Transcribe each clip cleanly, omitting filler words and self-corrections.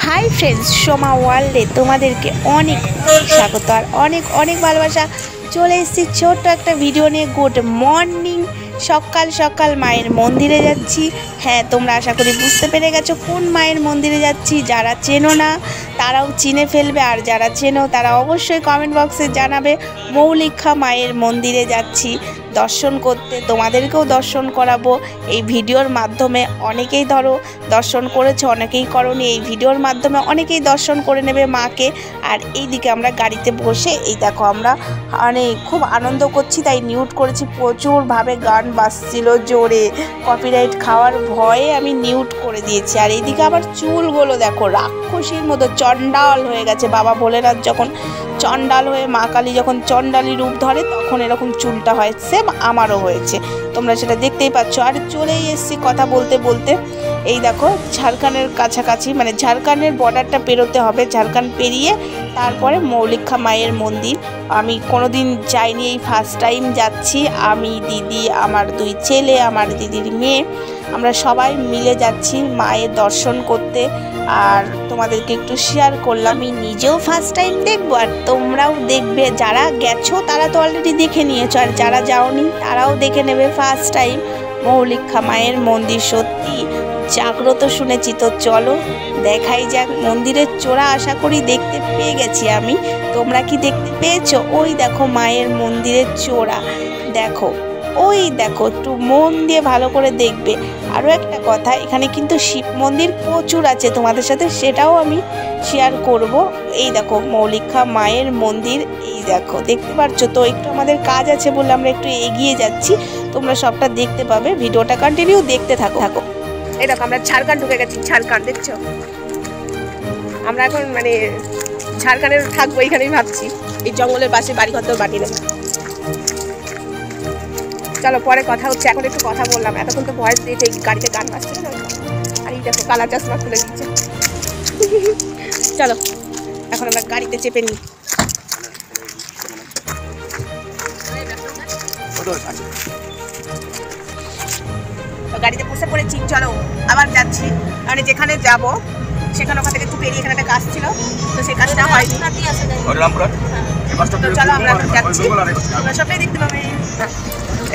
Hi friends, Soma ওয়ার্ল্ডে তোমাদেরকে অনেক স্বাগত আর অনেক অনেক ভালোবাসা। চলে এসেছি ছোট্ট একটা ভিডিও নিয়ে। Good morning. সকাল সকাল মায়ের মন্দিরে যাচ্ছি। হ্যাঁ, তোমরা আশা করি বুঝতে পেরে গেছো কোন মায়ের মন্দিরে যাচ্ছি। যারা চেনো না তারাও চিনে ফেলবে, আর যারা চেনো তারা অবশ্যই কমেন্ট বক্সে জানাবে। মৌলিকা মায়ের মন্দিরে যাচ্ছি দর্শন করতে, তোমাদেরকেও দর্শন করাবো এই ভিডিওর মাধ্যমে। অনেকেই ধরো দর্শন করেছে, অনেকেই করনি। এই ভিডিওর মাধ্যমে অনেকেই দর্শন করে নেবে মাকে। আর এইদিকে আমরা গাড়িতে বসে এই দেখো আমরা খুব আনন্দ করছি, তাই মিউট করেছি। প্রচুরভাবে গান বাজছিল জোরে, কপিরাইট খাওয়ার ভয়ে আমি মিউট করে দিয়েছি। আর এইদিকে আবার চুলগুলো দেখো রাক্ষসীর মতো চণ্ডাল হয়ে গেছে। বাবা ভোলেনাথ যখন চণ্ডাল হয়ে, মা কালী যখন চণ্ডালী রূপ ধরে তখন এরকম চুলটা হয়। সেম আমারও হয়েছে, তোমরা সেটা দেখতেই পাচ্ছ। আর চলেই এসেছি কথা বলতে বলতে। এই দেখো ঝাড়খণ্ডের কাছাকাছি, মানে ঝাড়খণ্ডের বর্ডারটা পেরোতে হবে। ঝাড়খণ্ড পেরিয়ে তারপরে মৌলিকা মায়ের মন্দির। আমি কোনোদিন যাইনি, এই ফার্স্ট টাইম যাচ্ছি। আমি, দিদি, আমার দুই ছেলে, আমার দিদির মেয়ে, আমরা সবাই মিলে যাচ্ছি মায়ের দর্শন করতে। আর তোমাদেরকে একটু শেয়ার করলাম। আমি নিজেও ফার্স্ট টাইম দেখবো আর তোমরাও দেখবে। যারা গেছো তারা তো অলরেডি দেখে নিয়েছো, আর যারা যাওনি তারাও দেখে নেবে ফার্স্ট টাইম। মৌলিকা মায়ের মন্দির সত্যি জাগ্রত শুনেছি, তো চলো দেখাই যাক। মন্দিরের চূড়া আশা করি দেখতে পেয়ে গেছি আমি। তোমরা কি দেখতে পেয়েছো? ওই দেখো মায়ের মন্দিরের চূড়া, দেখো ওই দেখো, একটু মন দিয়ে ভালো করে দেখবে। আরও একটা কথা, এখানে কিন্তু শিব মন্দির প্রচুর আছে, তোমাদের সাথে সেটাও আমি শেয়ার করব। এই দেখো মৌলিকা মায়ের মন্দির, এই দেখো দেখতে পাচ্ছ তো। একটু আমাদের কাজ আছে বলে আমরা একটু এগিয়ে যাচ্ছি, তোমরা সবটা দেখতে পাবে। ভিডিওটা কন্টিনিউ দেখতে থাকো। এই দেখো আমরা ঝাড়খণ্ড ঢুকে গেছি। ঝাড়খণ্ড দেখছো, আমরা এখন মানে ঝাড়খণ্ডে থাকবো এইখানেই ভাবছি। এই জঙ্গলের পাশে বাড়িঘর তো বাটি নেই। চলো পরে কথা হচ্ছে, এখন একটু কথা বললাম। এতক্ষণ তো ভয়েস দিয়েছে, এই গাড়িতে গান বাজছে না। আর এই দেখো কালা চশমা খুলে দিচ্ছে। চলো এখন আমরা গাড়িতে চেপে নিই। গাড়িতে বসে পড়েছি, চলো আবার যাচ্ছি। মানে যেখানে যাব সেখানে ওখান থেকে একটু পেরিয়ে এখানে একটা কাজ ছিল, তো সেই কাজটা হয়নি। তো চলো আমরা এখন যাচ্ছি, তোমরা সবটাই দেখতে পাবে।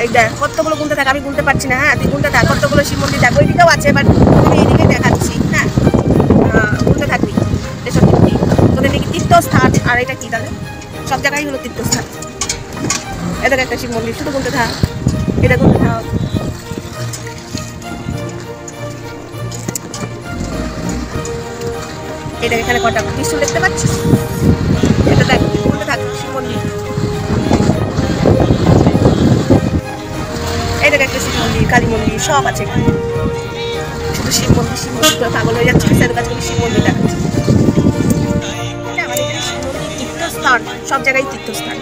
এই দেখ কতগুলো গুনতে থাক, আমি গুনতে পারছি না। হ্যাঁ তুই গুনতে থাক, কতগুলো শিব মন্দির দেখো। ওইদিকেও আছে, বাট আমি এইদিকে দেখাচ্ছি। হ্যাঁ গুনতে থাকবি। এসব তোদের নাকি তীর্থস্থান, আর এটা কি তাহলে? সব জায়গায় হলো তীর্থস্থান। এদের একটা শিব মন্দির, শুধু গুনতে থাক, এটা গুনতে থাক। এটা এখানে কটা ত্রিশূল দেখতে পাচ্ছিস? এটা দেখ, গুনতে থাক শিব মন্দির। এই দেখ একটা শিব মন্দির, কালী মন্দির সব আছে এখানে। শুধু শিব মন্দির, শিব মন্দির করে পাগল হয়ে যাচ্ছে। সেদের কাছে শিব মন্দির দেখাচ্ছে। আমাদের এখানে শিব মন্দির তীর্থস্থান, সব জায়গায় তীর্থস্থান।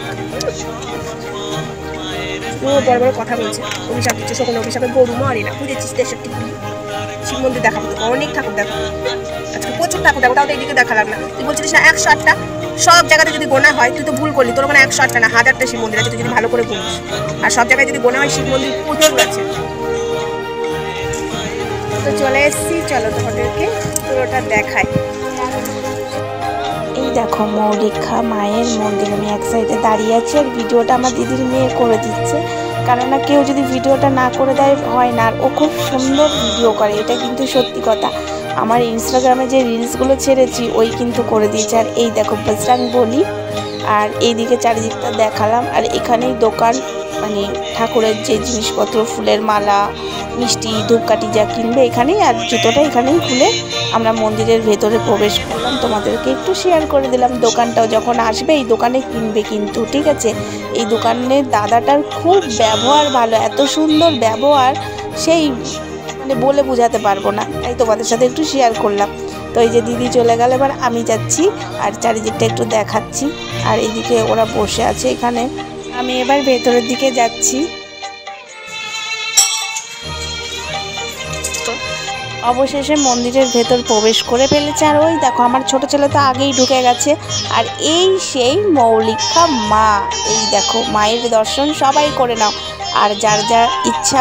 ও বড় বড় কথা বলছে, অভিশাপ দিচ্ছে। সকল অভিশাপের গরু মারি না, বুঝেছিস? 63 শিব মন্দির দেখাবো তোকে, অনেক ঠাকুর দেখো আজকে, প্রচুর ঠাকুর দেখো। তাও তো এইদিকে দেখালাম না। তুই বলছিস না 108টা? সব জায়গাতে যদি গোনা হয়, তুই তো ভুল করলি। তোর ওখানে 108টা না 1000টা শিব মন্দির আছে, তুই যদি ভালো করে বলিস। আর সব জায়গায় যদি গোনা হয় শিব মন্দির প্রচুর আছে। তো চলে এসছি, চলো তোমাদেরকে পুরোটা দেখাই। এই দেখো মৌলিকা মায়ের মন্দির। আমি এক সাইডে দাঁড়িয়ে আছি, আর ভিডিওটা আমার দিদির মেয়ে করে দিচ্ছে। কেননা কেউ যদি ভিডিওটা না করে দেয় হয় না। আর ও খুব সুন্দর ভিডিও করে, এটা কিন্তু সত্যি কথা। আমার ইনস্টাগ্রামে যে রিলসগুলো ছেড়েছি ওই কিন্তু করে দিয়েছে। আর এই দেখো বজরং বলি। আর এইদিকে চারিদিকটা দেখালাম। আর এখানেই দোকান, মানে ঠাকুরের যে জিনিসপত্র, ফুলের মালা, মিষ্টি, ধূপকাঠি যা কিনবে এখানেই। আর জুতোটা এখানেই খুলে আমরা মন্দিরের ভেতরে প্রবেশ করলাম। তোমাদেরকে একটু শেয়ার করে দিলাম। দোকানটাও যখন আসবে এই দোকানে কিনবে কিন্তু, ঠিক আছে? এই দোকানের দাদাটার খুব ব্যবহার ভালো, এত সুন্দর ব্যবহার, সেই মানে বলে বোঝাতে পারবো না। তাই তোমাদের সাথে একটু শেয়ার করলাম। তো এই যে দিদি চলে গেল, এবার আমি যাচ্ছি আর চারিদিকটা একটু দেখাচ্ছি। আর এইদিকে ওরা বসে আছে এখানে, আমি এবার ভেতরের দিকে যাচ্ছি। অবশেষে মন্দিরের ভেতর প্রবেশ করে ফেলেছে। আর ওই দেখো আমার ছোট ছেলে তো আগেই ঢুকে গেছে। আর এই সেই মৌলিকা মা। এই দেখো মায়ের দর্শন সবাই করে নাও, আর যার যার ইচ্ছা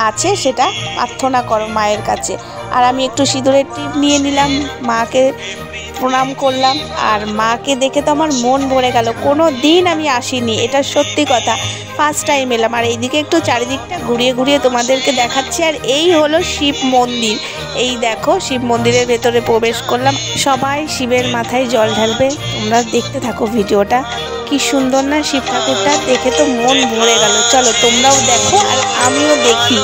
আছে সেটা প্রার্থনা করো মায়ের কাছে। আর আমি একটু সিঁদুরের টিপ নিয়ে নিলাম, মাকে প্রণাম করলাম। আর মাকে দেখে তো আমার মন ভরে গেল, কোনো দিন আমি আসিনি, এটা সত্যি কথা, ফার্স্ট টাইম এলাম। আর এইদিকে একটু চারিদিকটা ঘুরিয়ে ঘুরিয়ে তোমাদেরকে দেখাচ্ছি। আর এই হলো শিব মন্দির, এই দেখো শিব মন্দিরের ভেতরে প্রবেশ করলাম। সবাই শিবের মাথায় জল ঢালবে, তোমরা দেখতে থাকো ভিডিওটা। কি সুন্দর না শিব ঠাকুরটা, দেখে তো মন ভরে গেল। চলো তোমরাও দেখো আর আমিও দেখি।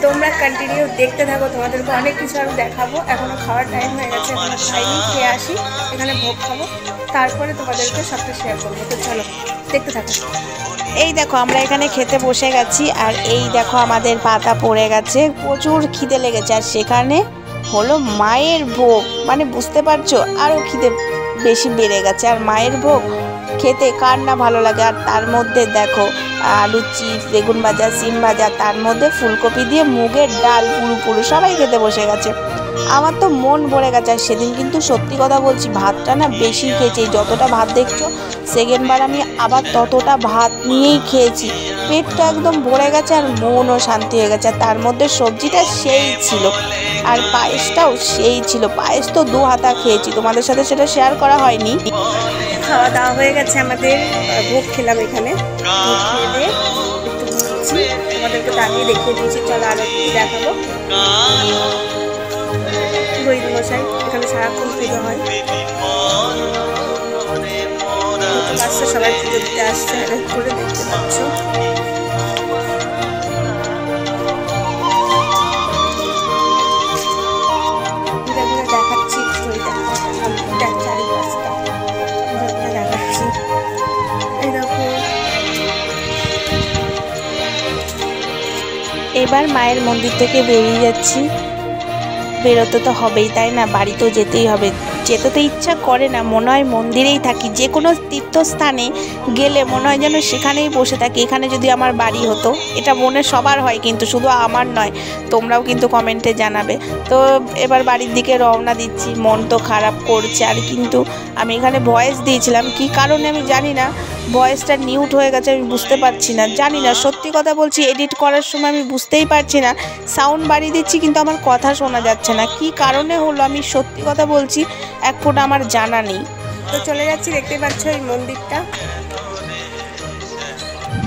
তোমরা কন্টিনিউ দেখতে থাকো, তোমাদেরকে অনেক কিছু আমি দেখাবো। এখনো খাওয়ার টাইম হয়ে গেছে, এখনো খাইনি, খেয়ে আসি, এখানে ভোগ খাবো, তারপরে তোমাদেরকে সবটা শেয়ার করবো। তো চলো দেখতে থাকো। এই দেখো আমরা এখানে খেতে বসে গেছি, আর এই দেখো আমাদের পাতা পড়ে গেছে, প্রচুর খিদে লেগেছে। আর সেখানে হলো মায়ের ভোগ, মানে বুঝতে পারছো আরও খিদে বেশি বেড়ে গেছে। আর মায়ের ভোগ খেতে কার না ভালো লাগে। আর তার মধ্যে দেখো আলু চিপস, বেগুন ভাজা, সিম ভাজা, তার মধ্যে ফুলকপি দিয়ে মুগের ডাল, পুরো সবাই খেতে বসে গেছে। আমার তো মন ভরে গেছে। আর সেদিন কিন্তু সত্যি কথা বলছি, ভাতটা না বেশি খেয়েছি, যতটা ভাত দেখছো সেকেন্ডবার আমি আবার ততটা ভাত নিয়েই খেয়েছি। পেটটা একদম ভরে গেছে আর মনও শান্তি হয়ে গেছে। আর তার মধ্যে সবজিটা সেই ছিল, আর পায়েসটাও সেই ছিল। পায়েস তো 2 হাতা খেয়েছি, তোমাদের সাথে সেটা শেয়ার করা হয়নি। খাওয়া দাওয়া হয়ে গেছে আমাদের, ভোগ খেলাম এখানে, ভোগ খেয়ে দিয়ে একটু ঘুরছি, তোমাদেরকে দাঁড়িয়ে দেখিয়ে দিয়েছি। চলো আরো একটু দেখাবো। পুরোহিত মশাই এখানে সারাক্ষণ পুজো হয়, বাচ্চা সবাই পুজো দিতে আসছে, করে দেখতে পাচ্ছ। দেখাচ্ছি চারিপাশটা দেখাচ্ছি। এই দেখো এবার মায়ের মন্দির থেকে বেরিয়ে যাচ্ছি। বেরোতে তো হবেই, তাই না, বাড়ি তো যেতেই হবে। যেতে তো ইচ্ছা করে না, মনে হয় মন্দিরেই থাকি। যে কোনো তীর্থস্থানে গেলে মনে হয় যেন সেখানেই বসে থাকি, এখানে যদি আমার বাড়ি হতো। এটা মনে সবার হয়, কিন্তু শুধু আমার নয়, তোমরাও কিন্তু কমেন্টে জানাবে। তো এবার বাড়ির দিকে রওনা দিচ্ছি, মন তো খারাপ করছে। আর কিন্তু আমি এখানে ভয়েস দিয়েছিলাম, কি কারণে আমি জানি না, ভয়েসটা মিউট হয়ে গেছে, আমি বুঝতে পারছি না, জানি না, সত্যি কথা বলছি। এডিট করার সময় আমি বুঝতেই পারছি না, সাউন্ড বাড়িয়ে দিচ্ছি কিন্তু আমার কথা শোনা যাচ্ছে না, কি কারণে হলো আমি সত্যি কথা বলছি এক ফোঁটা আমার জানা নেই। তো চলে যাচ্ছি, দেখতে পাচ্ছ এই মন্দিরটা,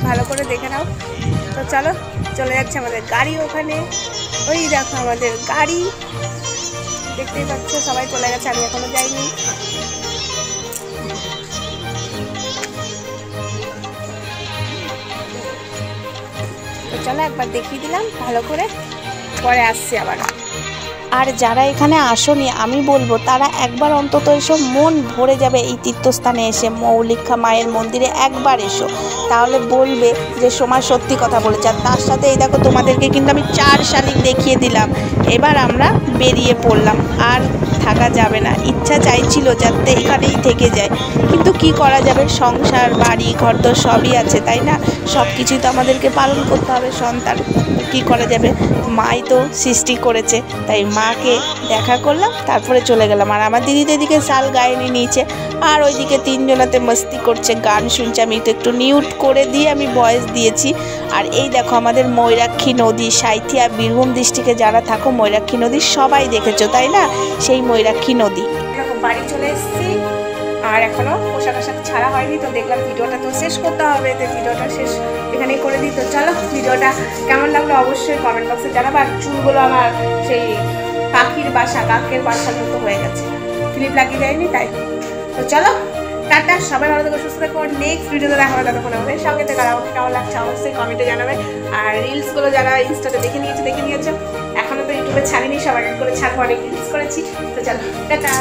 ভালো করে দেখে নাও। তো চলো চলে যাচ্ছে আমাদের গাড়ি ওখানে, ওই দেখো আমাদের গাড়ি, দেখতেই পাচ্ছ সবাই চলে গেছে, আমি এখনো যাইনি। তো চলো একবার দেখিয়ে দিলাম ভালো করে, পরে আসছি আবার। আর যারা এখানে আসনি আমি বলবো তারা একবার অন্তত এসো, মন ভরে যাবে এই তীর্থস্থানে এসে। মৌলিকা মায়ের মন্দিরে একবার এসো, তাহলে বলবে যে সোমা সত্যি কথা বলেছে। আর তার সাথে এই দেখো তোমাদেরকে কিন্তু আমি 4 শালিক দেখিয়ে দিলাম। এবার আমরা বেরিয়ে পড়লাম, আর থাকা যাবে না। ইচ্ছা চাইছিল যাতে এখানেই থেকে যায়, কিন্তু কি করা যাবে, সংসার বাড়ি ঘর তো সবই আছে তাই না, সব কিছুই তো আমাদেরকে পালন করতে হবে। সন্তান কি করা যাবে, মাই তো সৃষ্টি করেছে, তাই মাকে দেখা করলাম, তারপরে চলে গেলাম। আর আমার দিদি তো এদিকে শাল গায়ে নিয়েছে, আর ওইদিকে 3 জনাতে মস্তি করছে, গান শুনছে। আমি তো একটু মিউট করে দিয়ে আমি ভয়েস দিয়েছি। আর এই দেখো আমাদের ময়ূরাক্ষী নদী, সাঁইথিয়া বীরভূম ডিস্ট্রিক্টে যারা থাকো ময়ূরাক্ষী নদী সবাই দেখেছো তাই না, সেই ময়ূরাক্ষী নদী। এরকম বাড়ি চলে এসেছি, আর এখনো পোশাক আশাক ছাড়া হয়নি, তো দেখলাম ভিডিওটা তো শেষ করতে হবে, তো ভিডিওটা শেষ এখানেই করে দিই। তো চলো, ভিডিওটা কেমন লাগলো অবশ্যই কমেন্ট বক্সে জানাবো। আর চুলগুলো আমার সেই পাখির বাসা, কাকের বাসার মতো হয়ে গেছে, ক্লিপ লাগিয়ে যায়নি তাই। তো চলো, টাটা, সবাই ভালো থেকো, সুস্থ থেকো। নেক্সট ভিডিওতে দেখা হবে, ততক্ষণ আমাদের সঙ্গে থেকে। আর আমাকে কেমন লাগছে অবশ্যই কমেন্টে জানাবে। আর রিলসগুলো যারা ইনস্টাতে দেখে নিয়েছো, এখনও তো ইউটিউবে ছাড়িনি, সবার করে ছাড়বো, অনেক রিলস করেছি। তো চলো, টাটা।